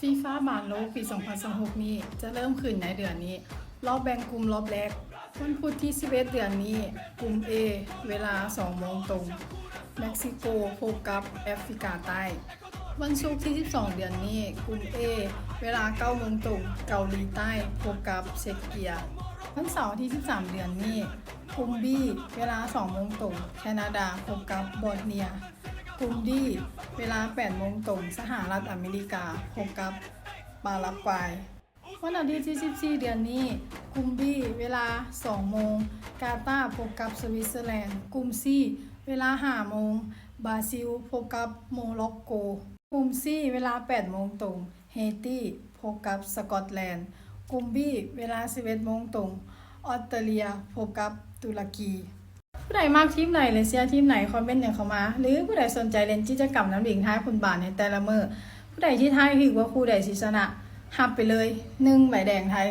ฟีฟ่าบาลโลกปี 2026 นี้จะเริ่มขึ้นในเดือนนี้ รอบแบ่งกลุ่มรอบแรกวันพุธที่ 11 เดือนนี้ กลุ่ม A เวลา 2 โมงตรง เม็กซิโกพบกับแอฟริกาใต้ วันศุกร์ที่ 12 เดือนนี้ กลุ่ม A เวลา 9 โมงตรง เกาหลีใต้พบกับเชกเกีย วันเสาร์ที่ 13 เดือนนี้ กลุ่ม B เวลา 2 โมงตรง แคนาดาพบกับบอสเนีย กลุ่ม D เวลา 8 โมงตรง สหรัฐอเมริกาพบกับปารากวัย วันอาทิตย์ที่ 14 เดือนนี้ กลุ่ม B เวลา 2 โมง กาตาร์พบกับสวิตเซอร์แลนด์ กลุ่ม C เวลา 5 โมง บราซิลพบกับโมร็อกโก กลุ่ม C เวลา 8 โมงตรง เฮติพบกับสกอตแลนด์ กลุ่ม B เวลา 11 โมงตรง ออสเตรเลียพบกับตุรกี ผู้ใดมากทีมไหนหรือเชียร์ทีมไหนคอมเมนต์อย่างเข้ามา หรือผู้ใดสนใจเล่นกิจกรรมน้ำดิ่งท้ายคุณบาทในแต่ละมื้อผู้ใดที่ทายถูกว่าคู่ใดสิชนะรับไปเลย1 ใบแดงไทย